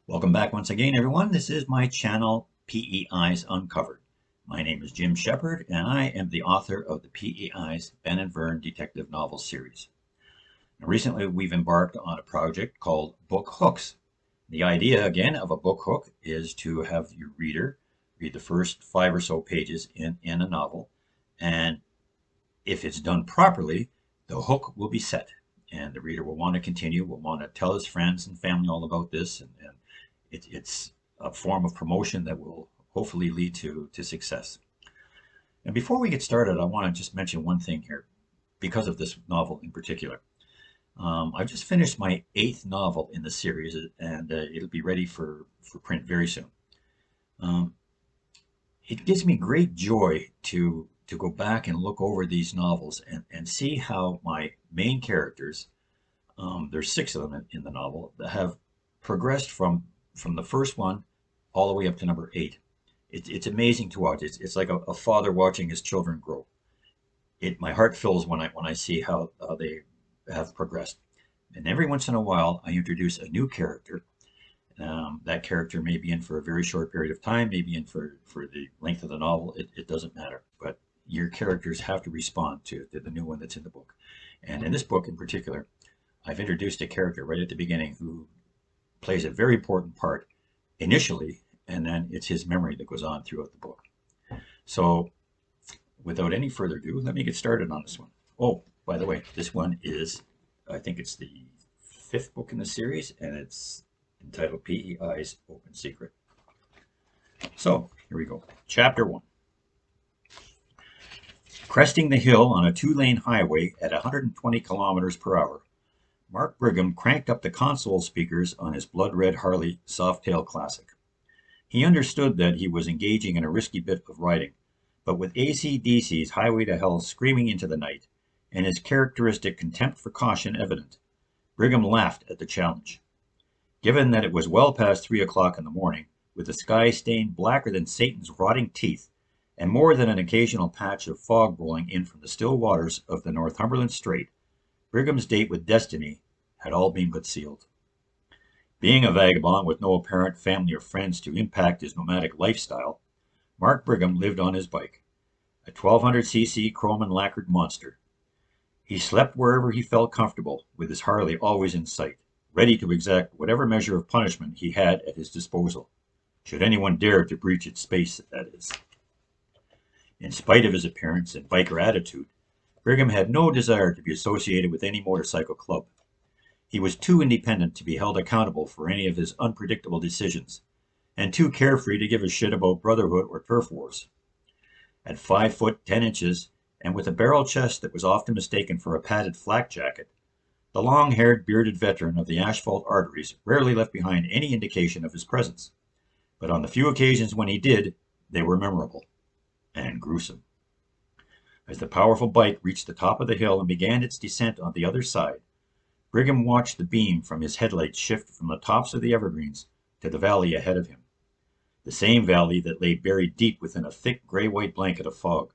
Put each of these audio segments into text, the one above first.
Welcome back once again, everyone. This is my channel, P.E.Eyes Uncovered. My name is Jim Shephard, and I am the author of the P.E.Eyes Ben and Vern detective novel series. Now, recently, we've embarked on a project called Book Hooks. The idea, again, of a book hook is to have your reader read the first 5 or so pages in a novel, and if it's done properly, the hook will be set, and the reader will want to continue, will want to tell his friends and family all about this, and it's a form of promotion that will hopefully lead to success. And before we get started, I want to just mention one thing here because of this novel in particular. I've just finished my 8th novel in the series, and it'll be ready for print very soon. It gives me great joy to go back and look over these novels and see how my main characters, there's 6 of them in the novel, that have progressed from the first one all the way up to number 8. It's amazing to watch. It's like a father watching his children grow. My heart fills when I see how they have progressed. And every once in a while, I introduce a new character. That character may be in for a very short period of time, maybe in for the length of the novel. It doesn't matter. But your characters have to respond to the new one that's in the book. And in this book in particular, I've introduced a character right at the beginning who plays a very important part initially, and then it's his memory that goes on throughout the book. So without any further ado, let me get started on this one. Oh, by the way, this one is, I think it's the 5th book in the series, and it's entitled P.E.Eyes Open Secret. So here we go. Chapter 1. Cresting the hill on a 2-lane highway at 120 kilometers per hour, Mark Brigham cranked up the console speakers on his blood-red Harley Softail Classic. He understood that he was engaging in a risky bit of riding, but with AC/DC's Highway to Hell screaming into the night, and his characteristic contempt for caution evident, Brigham laughed at the challenge. Given that it was well past 3 o'clock in the morning, with the sky stained blacker than Satan's rotting teeth, and more than an occasional patch of fog rolling in from the still waters of the Northumberland Strait, Brigham's date with destiny had all been but sealed. Being a vagabond with no apparent family or friends to impact his nomadic lifestyle, Mark Brigham lived on his bike, a 1200cc chrome and lacquered monster. He slept wherever he felt comfortable, with his Harley always in sight, ready to exact whatever measure of punishment he had at his disposal, should anyone dare to breach its space, that is. In spite of his appearance and biker attitude, Brigham had no desire to be associated with any motorcycle club. He was too independent to be held accountable for any of his unpredictable decisions, and too carefree to give a shit about brotherhood or turf wars. At 5 foot 10 inches, and with a barrel chest that was often mistaken for a padded flak jacket, the long-haired, bearded veteran of the asphalt arteries rarely left behind any indication of his presence. But on the few occasions when he did, they were memorable and gruesome. As the powerful bike reached the top of the hill and began its descent on the other side, Brigham watched the beam from his headlights shift from the tops of the evergreens to the valley ahead of him, the same valley that lay buried deep within a thick gray-white blanket of fog.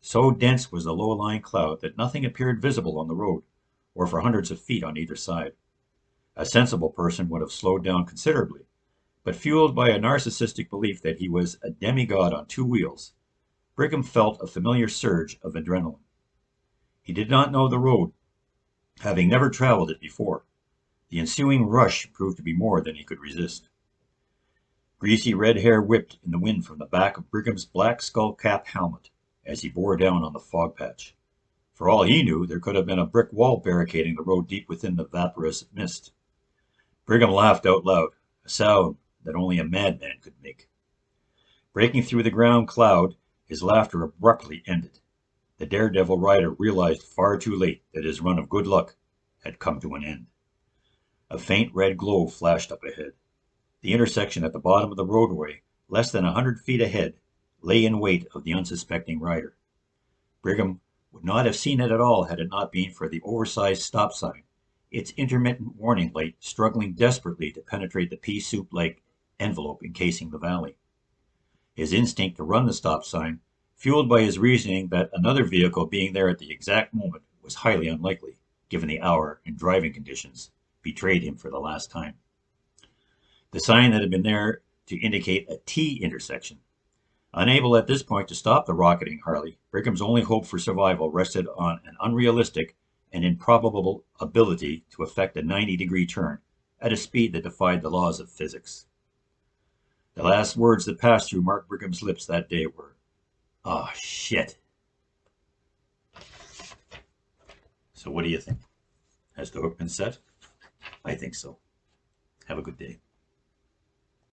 So dense was the low-lying cloud that nothing appeared visible on the road, or for hundreds of feet on either side. A sensible person would have slowed down considerably, but fueled by a narcissistic belief that he was a demigod on 2 wheels, Brigham felt a familiar surge of adrenaline. He did not know the road, having never traveled it before. The ensuing rush proved to be more than he could resist. Greasy red hair whipped in the wind from the back of Brigham's black skull-cap helmet as he bore down on the fog patch. For all he knew, there could have been a brick wall barricading the road deep within the vaporous mist. Brigham laughed out loud, a sound that only a madman could make. Breaking through the ground cloud, his laughter abruptly ended. The daredevil rider realized far too late that his run of good luck had come to an end. A faint red glow flashed up ahead. The intersection at the bottom of the roadway, less than 100 feet ahead, lay in wait of the unsuspecting rider. Brigham would not have seen it at all had it not been for the oversized stop sign, its intermittent warning light struggling desperately to penetrate the pea soup-like envelope encasing the valley. His instinct to run the stop sign, fueled by his reasoning that another vehicle being there at the exact moment was highly unlikely, given the hour and driving conditions, betrayed him for the last time. the sign that had been there to indicate a T intersection. Unable at this point to stop the rocketing Harley, Brigham's only hope for survival rested on an unrealistic and improbable ability to effect a 90-degree turn at a speed that defied the laws of physics. The last words that passed through Mark Brigham's lips that day were, "Ah, oh, shit." So what do you think? Has the hook been set? I think so. Have a good day.